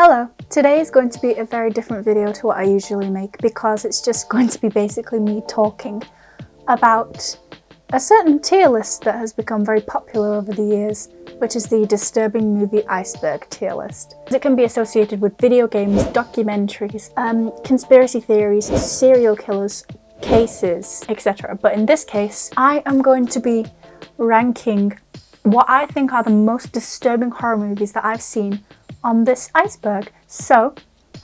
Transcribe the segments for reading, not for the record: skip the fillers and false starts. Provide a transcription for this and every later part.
Hello! Today is going to be a very different video to what I usually make because it's just going to be basically me talking about a certain tier list that has become very popular over the years, which is the Disturbing Movie Iceberg tier list. It can be associated with video games, documentaries, conspiracy theories, serial killers, cases, etc. But in this case, I am going to be ranking what I think are the most disturbing horror movies that I've seen on this iceberg. So,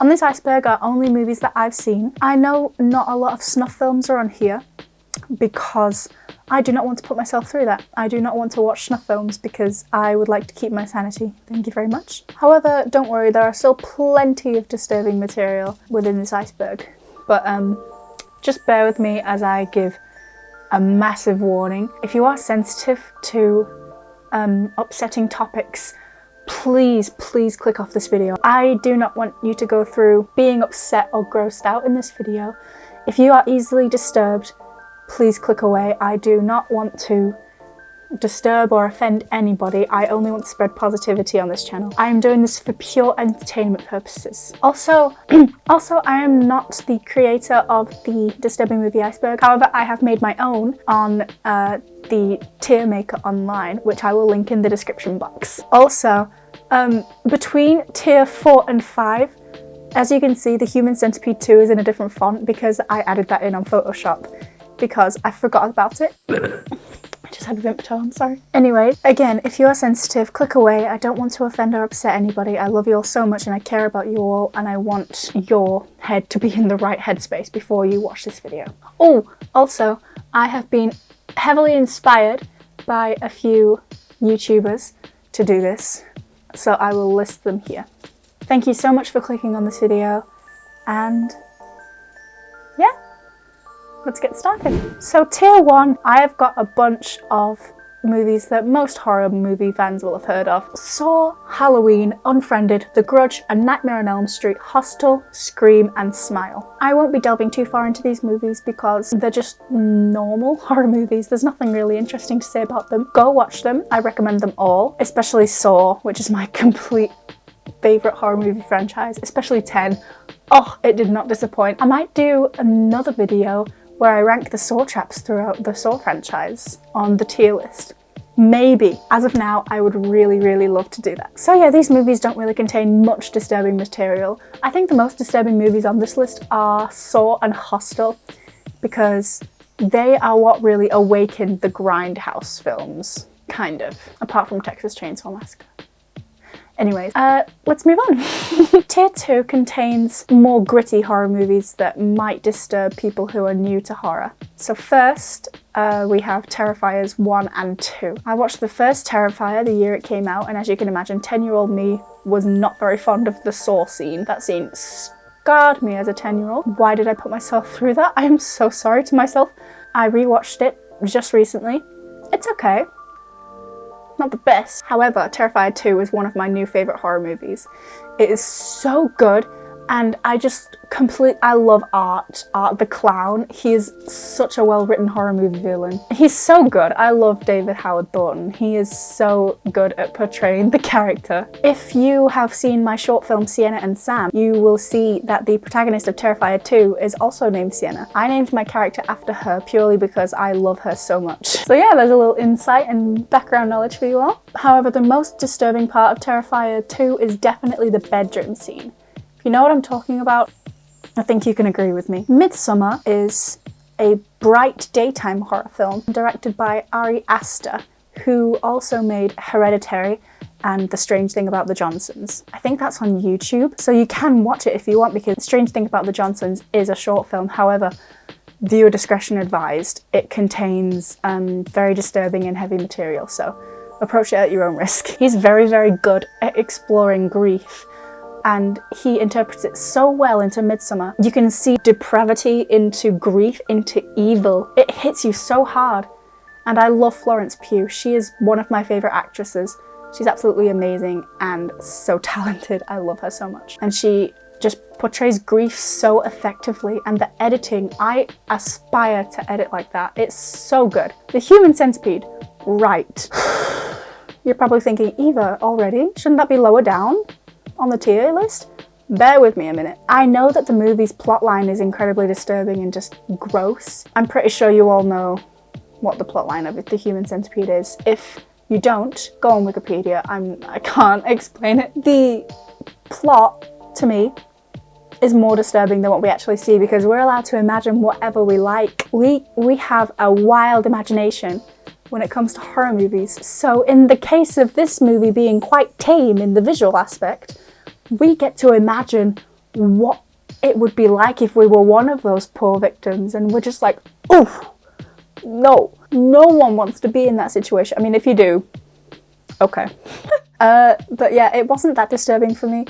on this iceberg are only movies that I've seen. I know not a lot of snuff films are on here because I do not want to put myself through that. I do not want to watch snuff films because I would like to keep my sanity. Thank you very much. However, don't worry, there are still plenty of disturbing material within this iceberg. But just bear with me as I give a massive warning. If you are sensitive to upsetting topics, please click off this video. I do not want you to go through being upset or grossed out in this video. If you are easily disturbed, please click away. I do not want to disturb or offend anybody. I only want to spread positivity on this channel. I am doing this for pure entertainment purposes. Also, I am not the creator of the Disturbing Movie Iceberg. However, I have made my own on the tier maker online, which I will link in the description box. Also, between tier 4 and 5, as you can see, the Human Centipede 2 is in a different font because I added that in on Photoshop because I forgot about it. I just had a vimperto, I'm sorry. Anyway, again, if you are sensitive, click away. I don't want to offend or upset anybody. I love you all so much and I care about you all and I want your head to be in the right headspace before you watch this video. Oh, also, I have been heavily inspired by a few YouTubers to do this, so I will list them here. Thank you so much for clicking on this video, and yeah, let's get started. So tier 1, I have got a bunch of movies that most horror movie fans will have heard of. Saw, Halloween, Unfriended, The Grudge, A Nightmare on Elm Street, Hostel, Scream, and Smile. I won't be delving too far into these movies because they're just normal horror movies. There's nothing really interesting to say about them. Go watch them. I recommend them all, especially Saw, which is my complete favourite horror movie franchise, especially 10. Oh, it did not disappoint. I might do another video where I rank the Saw traps throughout the Saw franchise on the tier list. Maybe. As of now, I would really love to do that. So yeah, these movies don't really contain much disturbing material. I think the most disturbing movies on this list are Saw and Hostel because they are what really awakened the grindhouse films, kind of, apart from Texas Chainsaw Massacre. Anyways, let's move on. Tier 2 contains more gritty horror movies that might disturb people who are new to horror. So first, we have Terrifiers 1 and 2. I watched the first Terrifier the year it came out, and as you can imagine, 10-year-old me was not very fond of the Saw scene. That scene scarred me as a 10-year-old. Why did I put myself through that? I am so sorry to myself. I rewatched it just recently. It's okay. Not the best. However, Terrifier 2 is one of my new favourite horror movies. It is so good, and I love Art the Clown. He is such a well-written horror movie villain. He's so good. I love David Howard Thornton. He is so good at portraying the character. If you have seen my short film Sienna and Sam, you will see that the protagonist of Terrifier 2 is also named Sienna. I named my character after her purely because I love her so much. So yeah, there's a little insight and background knowledge for you all. However, the most disturbing part of Terrifier 2 is definitely the bedroom scene. If you know what I'm talking about, I think you can agree with me. Midsummer is a bright daytime horror film directed by Ari Aster, who also made Hereditary and The Strange Thing About the Johnsons. I think that's on YouTube, so you can watch it if you want because The Strange Thing About the Johnsons is a short film. However, viewer discretion advised. It contains very disturbing and heavy material, so approach it at your own risk. He's very good at exploring grief, and he interprets it so well into Midsummer. You can see depravity into grief, into evil. It hits you so hard. And I love Florence Pugh. She is one of my favourite actresses. She's absolutely amazing and so talented. I love her so much. And she just portrays grief so effectively, and the editing, I aspire to edit like that. It's so good. The Human Centipede, right. You're probably thinking, Eva, already? Shouldn't that be lower down? on the tier list? Bear with me a minute. I know that the movie's plotline is incredibly disturbing and just gross. I'm pretty sure you all know what the plotline of The Human Centipede is. If you don't, go on Wikipedia. I can't explain it. The plot, to me, is more disturbing than what we actually see because we're allowed to imagine whatever we like. We have a wild imagination when it comes to horror movies. So in the case of this movie being quite tame in the visual aspect, we get to imagine what it would be like if we were one of those poor victims, and we're just like, oh, no one wants to be in that situation. I mean, if you do, okay. But yeah, it wasn't that disturbing for me,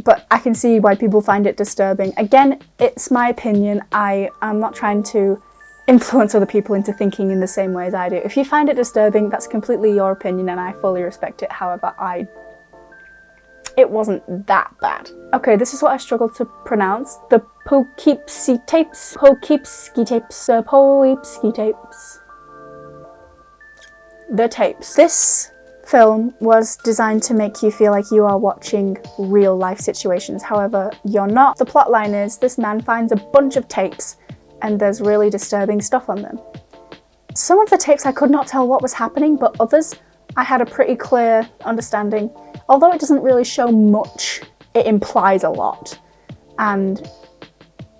but I can see why people find it disturbing. Again, it's my opinion. I'm not trying to influence other people into thinking in the same way as I do. If you find it disturbing, that's completely your opinion and I fully respect it. However, it wasn't that bad. Okay, this is what I struggled to pronounce. The Poughkeepsie tapes. The tapes. This film was designed to make you feel like you are watching real life situations. However, you're not. The plotline is this man finds a bunch of tapes and there's really disturbing stuff on them. Some of the tapes I could not tell what was happening, but others I had a pretty clear understanding. Although it doesn't really show much, it implies a lot. And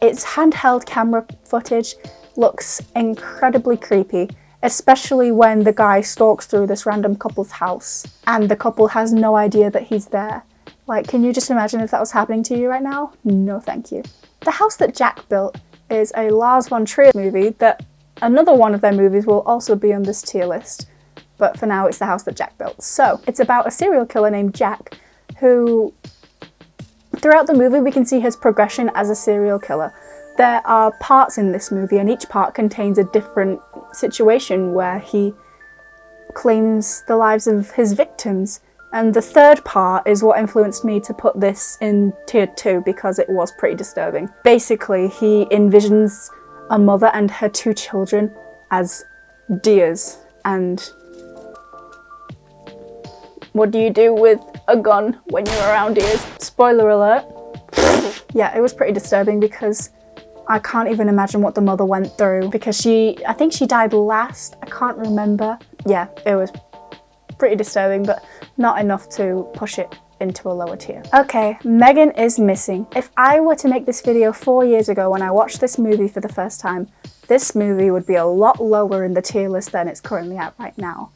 its handheld camera footage looks incredibly creepy, especially when the guy stalks through this random couple's house and the couple has no idea that he's there. Like, can you just imagine if that was happening to you right now? No, thank you. The House That Jack Built is a Lars von Trier movie that another one of their movies will also be on this tier list. But for now, it's The House That Jack Built. So, it's about a serial killer named Jack, who, throughout the movie, we can see his progression as a serial killer. There are parts in this movie, and each part contains a different situation where he claims the lives of his victims. And the third part is what influenced me to put this in tier 2, because it was pretty disturbing. Basically, he envisions a mother and her 2 children as deers, and what do you do with a gun when you're around deers? Spoiler alert. Yeah, it was pretty disturbing because I can't even imagine what the mother went through because I think she died last. I can't remember. Yeah, it was pretty disturbing, but not enough to push it into a lower tier. Okay, Megan is missing. If I were to make this video 4 years ago when I watched this movie for the first time, this movie would be a lot lower in the tier list than it's currently at right now.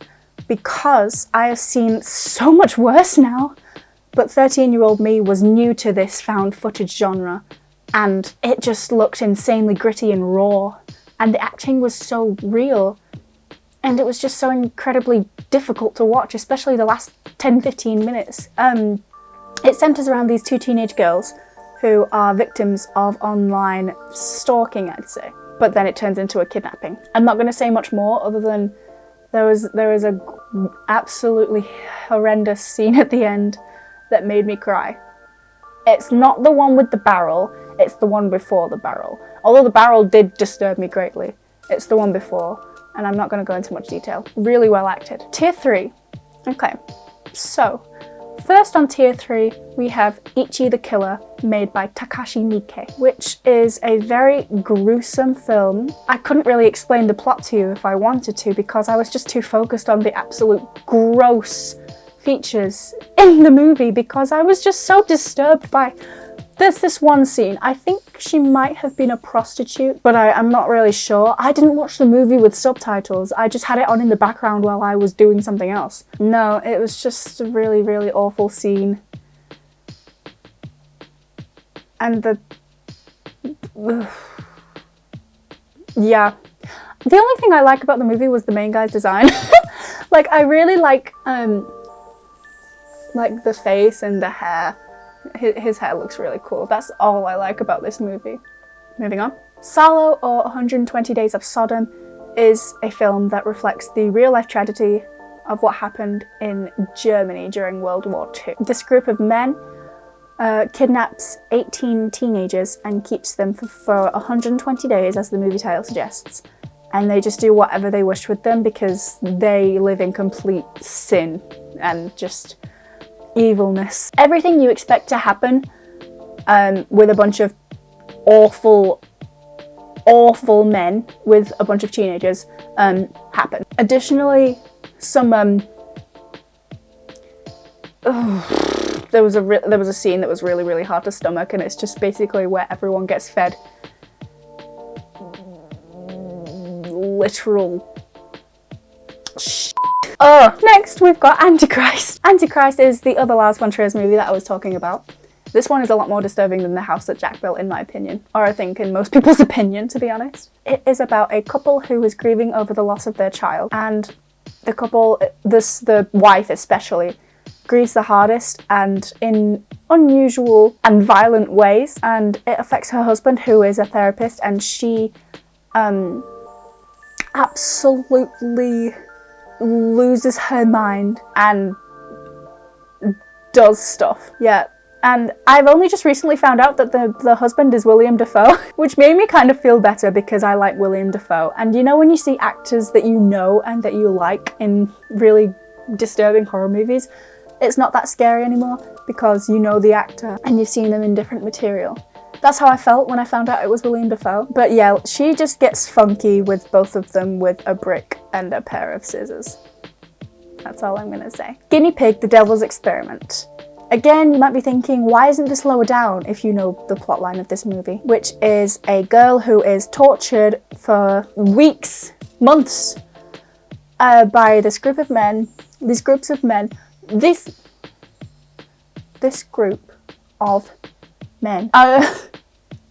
Because I have seen so much worse now. But 13-year-old me was new to this found footage genre, and it just looked insanely gritty and raw, and the acting was so real, and it was just so incredibly difficult to watch, especially the last 10-15 minutes. It centers around these 2 teenage girls who are victims of online stalking, I'd say, but then it turns into a kidnapping. I'm not going to say much more other than there is a absolutely horrendous scene at the end that made me cry. It's not the one with the barrel, it's the one before the barrel. Although the barrel did disturb me greatly. It's the one before, and I'm not going to go into much detail. Really well acted. Tier 3. Okay, so first on tier 3 we have Ichi the Killer, made by Takashi Miike, which is a very gruesome film. I couldn't really explain the plot to you if I wanted to because I was just too focused on the absolute gross features in the movie because I was just so disturbed by... There's this one scene, I think she might have been a prostitute, but I'm not really sure. I didn't watch the movie with subtitles, I just had it on in the background while I was doing something else. No, it was just a really, really awful scene. And yeah. The only thing I like about the movie was the main guy's design. Like, I really like the face and the hair. His hair looks really cool. That's all I like about this movie. Moving on. Salo, or 120 Days of Sodom, is a film that reflects the real-life tragedy of what happened in Germany during World War II. This group of men kidnaps 18 teenagers and keeps them for 120 days, as the movie title suggests. And they just do whatever they wish with them because they live in complete sin and just evilness. Everything you expect to happen with a bunch of awful men with a bunch of teenagers happen. Additionally, some there was a scene that was really hard to stomach, and it's just basically where everyone gets fed literal shit. Next we've got Antichrist. Antichrist is the other Lars von Trier's movie that I was talking about. This one is a lot more disturbing than The House That Jack Built, in my opinion. Or I think in most people's opinion, to be honest. It is about a couple who is grieving over the loss of their child. And the couple, the wife especially, grieves the hardest and in unusual and violent ways. And it affects her husband, who is a therapist, and she absolutely loses her mind and does stuff. Yeah. And I've only just recently found out that the husband is William Dafoe, which made me kind of feel better because I like William Dafoe. And you know when you see actors that you know and that you like in really disturbing horror movies, it's not that scary anymore because you know the actor and you've seen them in different material. That's how I felt when I found out it was William Dafoe. But yeah, she just gets funky with both of them with a brick and a pair of scissors. That's all I'm gonna say. Guinea Pig, The Devil's Experiment. Again, you might be thinking, why isn't this lower down if you know the plotline of this movie? Which is a girl who is tortured for weeks, months, by this group of men, this group of men,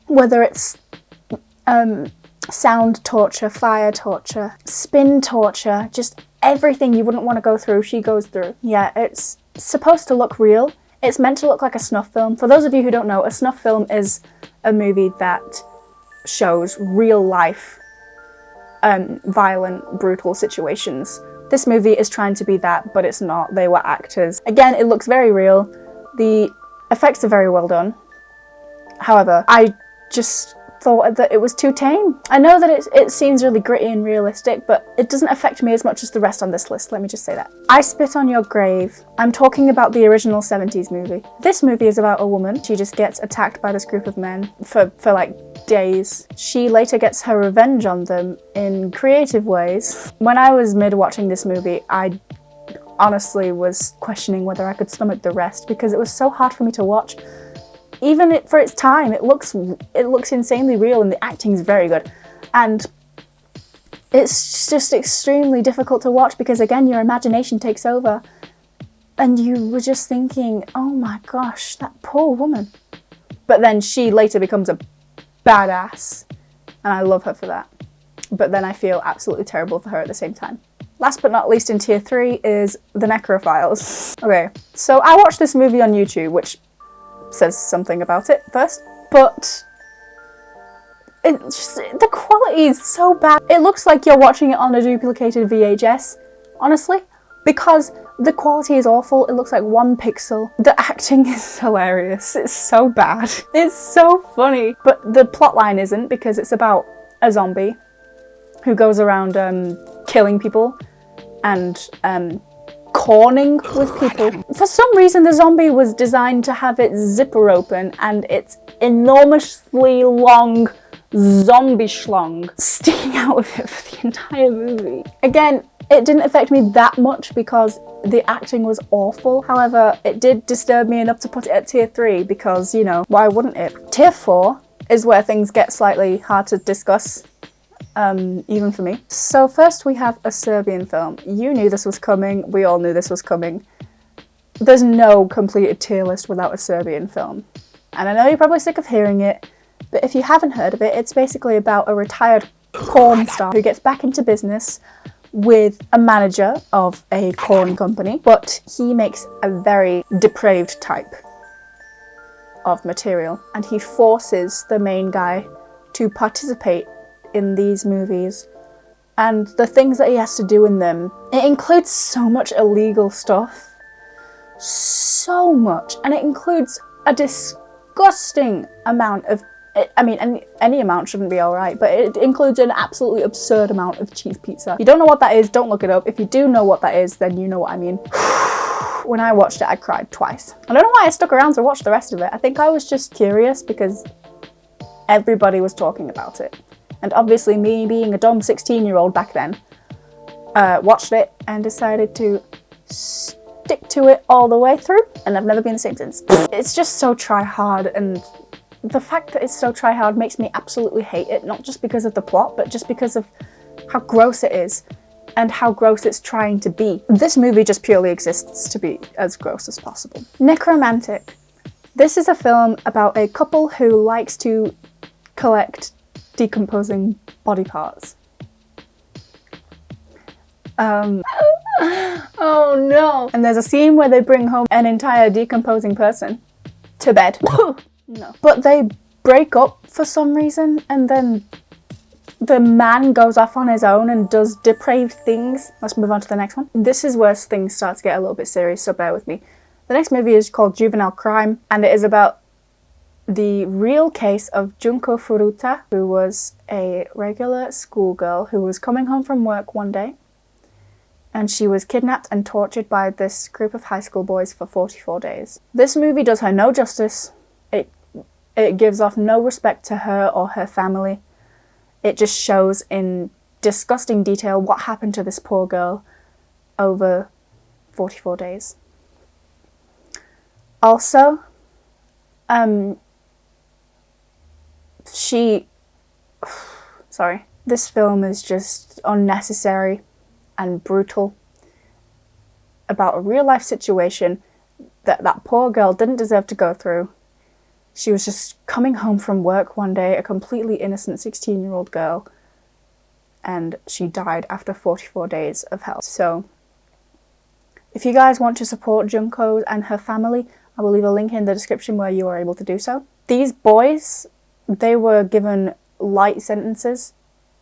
whether it's sound torture, fire torture, spin torture, just everything you wouldn't want to go through, she goes through. Yeah, it's supposed to look real. It's meant to look like a snuff film. For those of you who don't know, a snuff film is a movie that shows real life, violent, brutal situations. This movie is trying to be that, but it's not. They were actors. Again, it looks very real. The effects are very well done. However, I just thought that it was too tame. I know that it seems really gritty and realistic, but it doesn't affect me as much as the rest on this list, let me just say that. I Spit on Your Grave. I'm talking about the original 70s movie. This movie is about a woman. She just gets attacked by this group of men for like days. She later gets her revenge on them in creative ways. When I was mid-watching this movie, I honestly was questioning whether I could stomach the rest because it was so hard for me to watch. Even for its time, it looks insanely real and the acting is very good. And it's just extremely difficult to watch because, again, your imagination takes over. And you were just thinking, oh my gosh, that poor woman. But then she later becomes a badass. And I love her for that. But then I feel absolutely terrible for her at the same time. Last but not least in tier 3 is The Necro Files. Okay, so I watched this movie on YouTube, which says something about it first, but the quality is so bad. It looks like you're watching it on a duplicated VHS, honestly, because the quality is awful. It looks like 1 pixel. The acting is hilarious. It's so bad. It's so funny. But the plotline isn't, because it's about a zombie who goes around killing people and corning with people. For some reason, the zombie was designed to have its zipper open and its enormously long zombie schlong sticking out of it for the entire movie. Again, it didn't affect me that much because the acting was awful. However, it did disturb me enough to put it at tier 3 because, you know, why wouldn't it? Tier 4 is where things get slightly hard to discuss. Even for me. So first we have a Serbian film. You knew this was coming, we all knew this was coming. There's no completed tier list without a Serbian film. And I know you're probably sick of hearing it, but if you haven't heard of it, it's basically about a retired porn star who gets back into business with a manager of a porn company, but he makes a very depraved type of material, and he forces the main guy to participate in these movies, and the things that he has to do in them. It includes so much illegal stuff. So much. And it includes a disgusting amount of, I mean, any amount shouldn't be alright, but it includes an absolutely absurd amount of cheese pizza. If you don't know what that is, don't look it up. If you do know what that is, then you know what I mean. When I watched it, I cried twice. I don't know why I stuck around to watch the rest of it. I think I was just curious because everybody was talking about it. And obviously me being a dumb 16-year-old back then, watched it and decided to stick to it all the way through, and I've never been the same since. It's just so try-hard, and the fact that it's so try-hard makes me absolutely hate it, not just because of the plot, but just because of how gross it is and how gross it's trying to be. This movie just purely exists to be as gross as possible. Necromantic. This is a film about a couple who likes to collect decomposing body parts. Oh no! And there's a scene where they bring home an entire decomposing person to bed. No. But they break up for some reason, and then the man goes off on his own and does depraved things. Let's move on to the next one. This is where things start to get a little bit serious, so bear with me. The next movie is called Juvenile Crime, and it is about the real case of Junko Furuta, who was a regular schoolgirl who was coming home from work one day, and she was kidnapped and tortured by this group of high school boys for 44 days. This movie does her no justice. It gives off no respect to her or her family. It just shows in disgusting detail what happened to this poor girl over 44 days. Also, this film is just unnecessary and brutal about a real life situation that poor girl didn't deserve to go through. She was just coming home from work one day, a completely innocent 16-year-old girl, and she died after 44 days of hell. So, if you guys want to support Junko and her family, I will leave a link in the description where you are able to do so. These boys, they were given light sentences,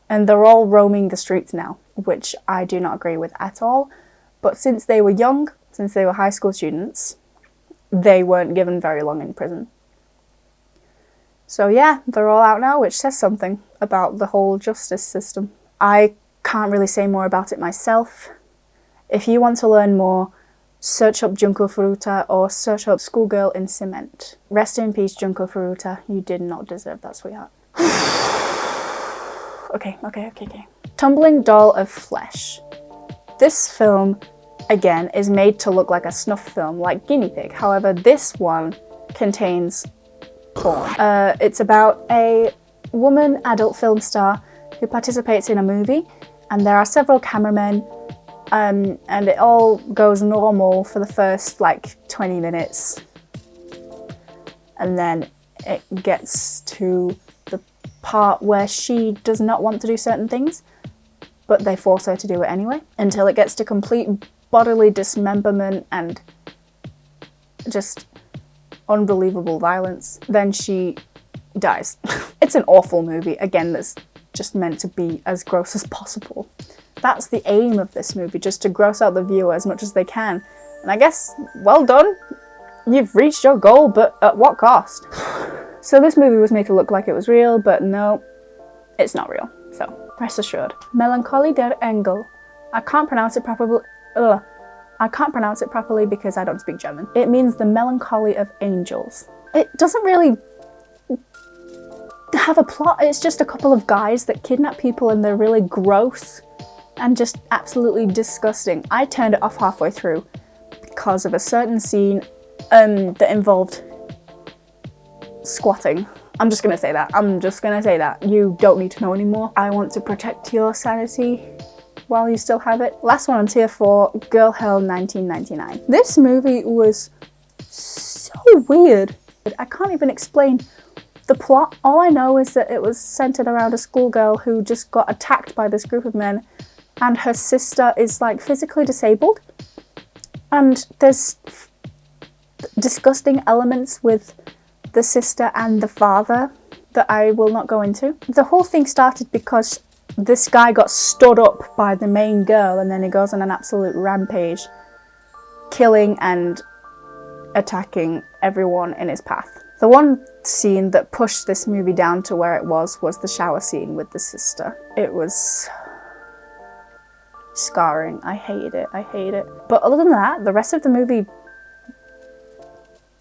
and they're all roaming the streets now, which I do not agree with at all. But since they were young, since they were high school students, they weren't given very long in prison. So yeah, they're all out now, which says something about the whole justice system. I can't really say more about it myself. If you want to learn more, search up Junko Furuta or search up Schoolgirl in Cement. Rest in peace, Junko Furuta. You did not deserve that, sweetheart. Okay. Tumbling Doll of Flesh. This film, again, is made to look like a snuff film, like Guinea Pig. However, this one contains porn. It's about a woman adult film star who participates in a movie, and there are several cameramen, and it all goes normal for the first like 20 minutes, and then it gets to the part where she does not want to do certain things, but they force her to do it anyway, until it gets to complete bodily dismemberment and just unbelievable violence. Then she dies. It's an awful movie, again, that's just meant to be as gross as possible. That's the aim of this movie, just to gross out the viewer as much as they can. And I guess, well done. You've reached your goal, but at what cost? So this movie was made to look like it was real, but no, it's not real. So, rest assured. Melancholy der Engel. I can't pronounce it properly. I can't pronounce it properly because I don't speak German. It means the melancholy of angels. It doesn't really have a plot. It's just a couple of guys that kidnap people, and they're really gross and just absolutely disgusting. I turned it off halfway through because of a certain scene that involved squatting. I'm just gonna say that. You don't need to know anymore. I want to protect your sanity while you still have it. Last one on tier 4, Girl Hell 1999. This movie was so weird. I can't even explain the plot. All I know is that it was centered around a schoolgirl who just got attacked by this group of men, and her sister is like physically disabled. And there's disgusting elements with the sister and the father that I will not go into. The whole thing started because this guy got stood up by the main girl, and then he goes on an absolute rampage, killing and attacking everyone in his path. The one scene that pushed this movie down to where it was the shower scene with the sister. It was scarring. I hate it. I hate it. But other than that, the rest of the movie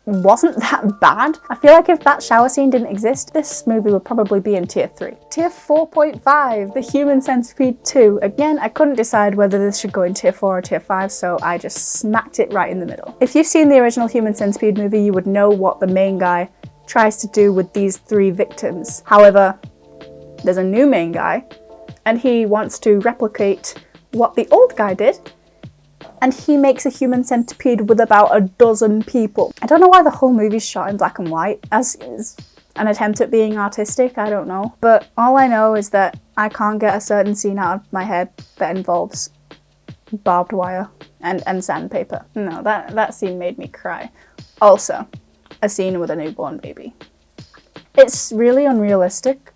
wasn't that bad. I feel like if that shower scene didn't exist, this movie would probably be in tier 3. Tier 4.5, The Human Centipede 2. Again, I couldn't decide whether this should go in tier 4 or tier 5, so I just smacked it right in the middle. If you've seen the original Human Centipede movie, you would know what the main guy tries to do with these 3 victims. However, there's a new main guy, and he wants to replicate what the old guy did, and he makes a human centipede with about a dozen people. I don't know why the whole movie's shot in black and white, as is an attempt at being artistic, I don't know. But all I know is that I can't get a certain scene out of my head that involves barbed wire and sandpaper. No, that scene made me cry. Also, a scene with a newborn baby. It's really unrealistic,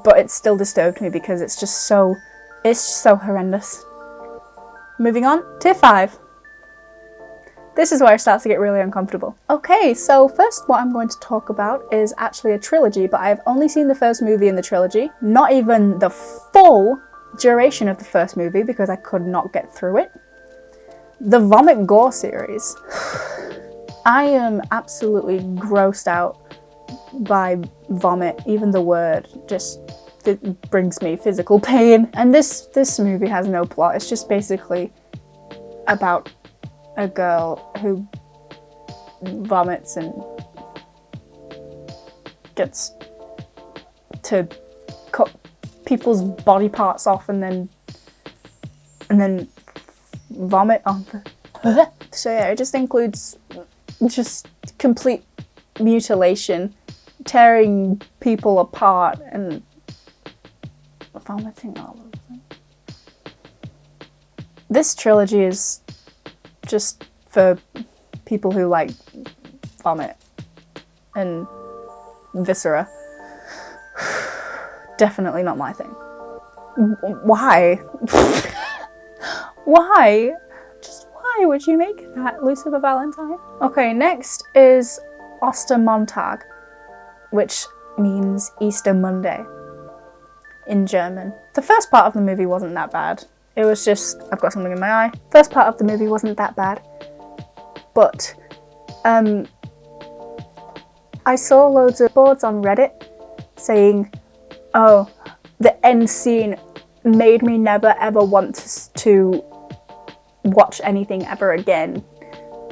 but it still disturbed me because it's just so horrendous. Moving on, tier 5. This is where it starts to get really uncomfortable. Okay, so first what I'm going to talk about is actually a trilogy, but I've only seen the first movie in the trilogy, not even the full duration of the first movie because I could not get through it. The Vomit Gore series. I am absolutely grossed out by vomit. Even the word just brings me physical pain. And this movie has no plot. It's just basically about a girl who vomits and gets to cut people's body parts off and then vomit on the... So yeah, it just includes just complete mutilation, tearing people apart and vomiting all over them. This trilogy is just for people who like vomit and viscera. Definitely not my thing. Why? Why? Just why would you make that, Lucifer Valentine? Okay, next is Austa Monag, which means Easter Monday in German. The first part of the movie wasn't that bad. It was just, I've got something in my eye. First part of the movie wasn't that bad. But I saw loads of boards on Reddit saying, oh, the end scene made me never ever want to watch anything ever again.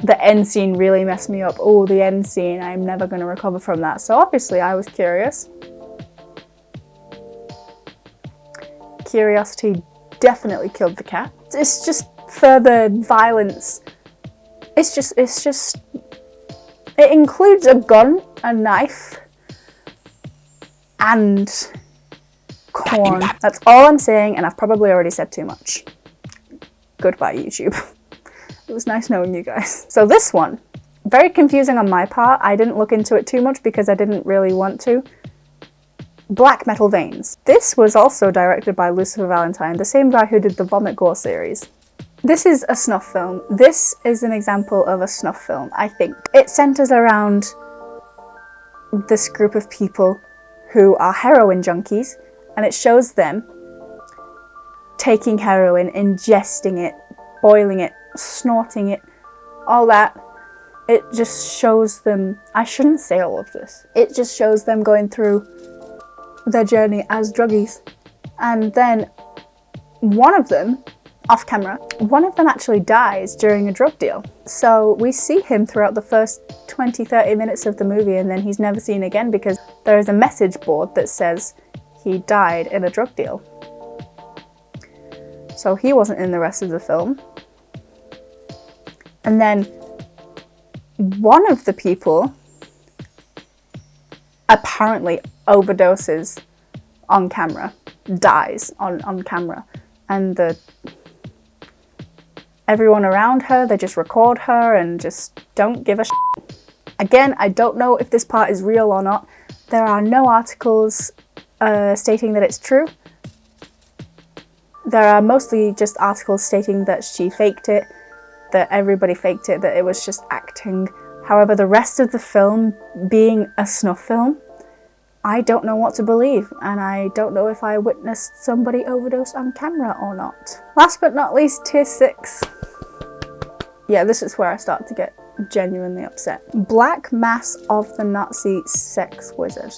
The end scene really messed me up. Oh, the end scene, I'm never going to recover from that. So obviously I was curious. Curiosity definitely killed the cat. It's just further violence. It includes a gun, a knife, and corn. That's all I'm saying, and I've probably already said too much. Goodbye, YouTube. It was nice knowing you guys. So this one, very confusing on my part. I didn't look into it too much because I didn't really want to. Black Metal Veins. This was also directed by Lucifer Valentine, the same guy who did the Vomit Gore series. This is a snuff film. This is an example of a snuff film, I think. It centers around this group of people who are heroin junkies, and it shows them taking heroin, ingesting it, boiling it, snorting it, all that. It just shows them, I shouldn't say all of this, it just shows them going through their journey as druggies. And then one of them, off camera, one of them actually dies during a drug deal. So we see him throughout the first 20-30 minutes of the movie, and then he's never seen again because there is a message board that says he died in a drug deal. So he wasn't in the rest of the film. And then one of the people apparently overdoses on camera, dies on camera, and everyone around her, they just record her and just don't give a shit. Again, I don't know if this part is real or not. There are no articles stating that it's true. There are mostly just articles stating that she faked it, that everybody faked it, that it was just acting. However, the rest of the film, being a snuff film, I don't know what to believe, and I don't know if I witnessed somebody overdose on camera or not. Last but not least, tier 6. Yeah, this is where I start to get genuinely upset. Black Mass of the Nazi Sex Wizard.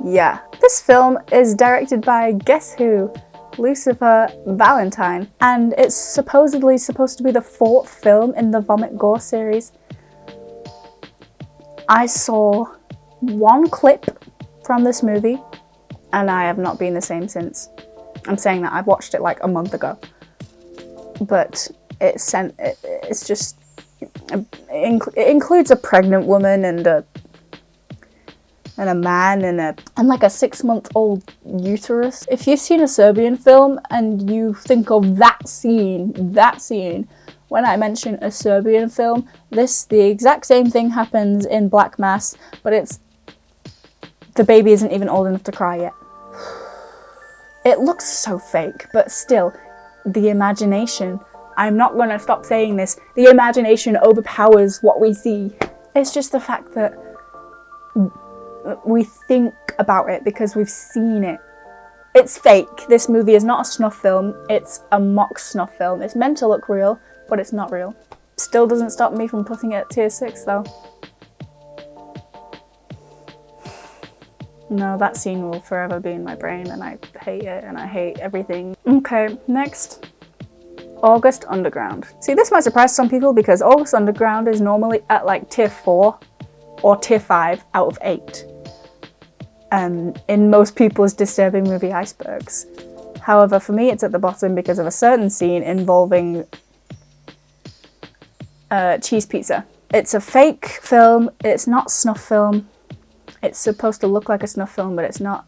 Yeah. This film is directed by, guess who? Lucifer Valentine. And it's supposedly supposed to be the 4th film in the Vomit Gore series. I saw one clip from this movie, and I have not been the same since. I'm saying that, I've watched it like a month ago. But it includes a pregnant woman and a man and like a 6-month-old uterus. If you've seen a Serbian film and you think of that scene, when I mention a Serbian film, the exact same thing happens in Black Mass, but it's the baby isn't even old enough to cry yet. It looks so fake, but still, the imagination, I'm not going to stop saying this, the imagination overpowers what we see. It's just the fact that we think about it because we've seen it. It's fake. This movie is not a snuff film, it's a mock snuff film. It's meant to look real, but it's not real. Still doesn't stop me from putting it at tier 6 though. No, that scene will forever be in my brain, and I hate it, and I hate everything. Okay, next. August Underground. See, this might surprise some people because August Underground is normally at like tier 4 or tier 5 out of 8. In most people's Disturbing Movie Icebergs. However, for me it's at the bottom because of a certain scene involving cheese pizza. It's a fake film, it's not snuff film. It's supposed to look like a snuff film, but it's not.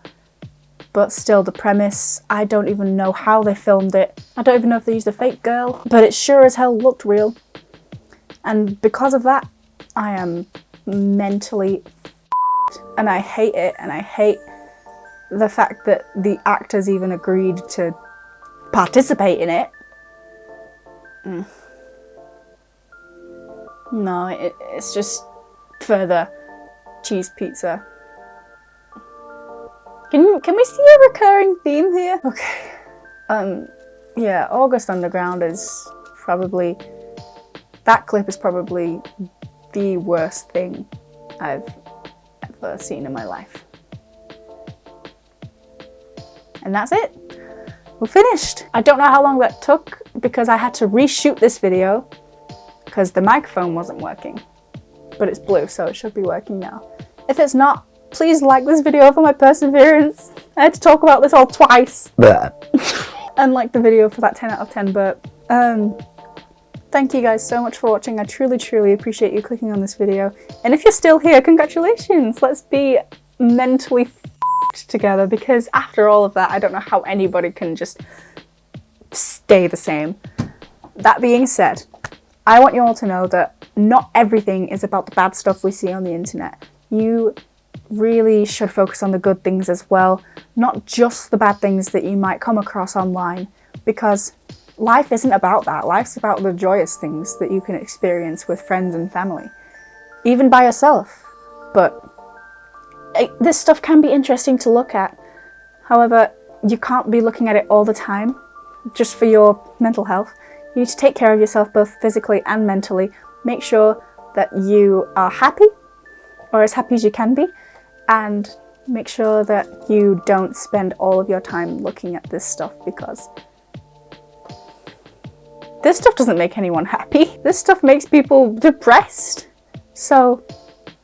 But still, the premise, I don't even know how they filmed it. I don't even know if they used a fake girl, but it sure as hell looked real. And because of that, I am mentally f***ed. And I hate it, and I hate the fact that the actors even agreed to participate in it. No, it's just further cheese pizza. Can we see a recurring theme here? Okay. Yeah, August Underground is probably, that clip is probably the worst thing I've ever seen in my life. And that's it. We're finished. I don't know how long that took because I had to reshoot this video because the microphone wasn't working. But it's blue, so it should be working now. If it's not, please like this video for my perseverance. I had to talk about this all twice. And like the video for that 10 out of 10 burp. Thank you guys so much for watching. I truly appreciate you clicking on this video. And if you're still here, congratulations. Let's be mentally f***ed together because after all of that, I don't know how anybody can just stay the same. That being said, I want you all to know that not everything is about the bad stuff we see on the internet. You really should focus on the good things as well, not just the bad things that you might come across online, because life isn't about that. Life's about the joyous things that you can experience with friends and family, even by yourself. But this stuff can be interesting to look at. However, you can't be looking at it all the time, just for your mental health. You need to take care of yourself both physically and mentally. Make sure that you are happy, or as happy as you can be, and make sure that you don't spend all of your time looking at this stuff because this stuff doesn't make anyone happy. This stuff makes people depressed. So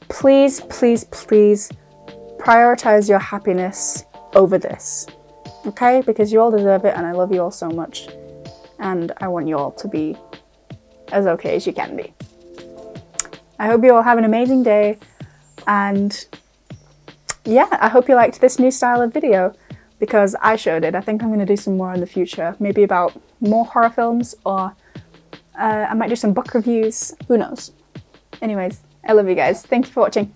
please prioritize your happiness over this, okay? Because you all deserve it and I love you all so much. And I want you all to be as okay as you can be. I hope you all have an amazing day, and yeah, I hope you liked this new style of video because I sure did. I think I'm going to do some more in the future, maybe about more horror films, or I might do some book reviews, who knows. Anyways, I love you guys. Thank you for watching.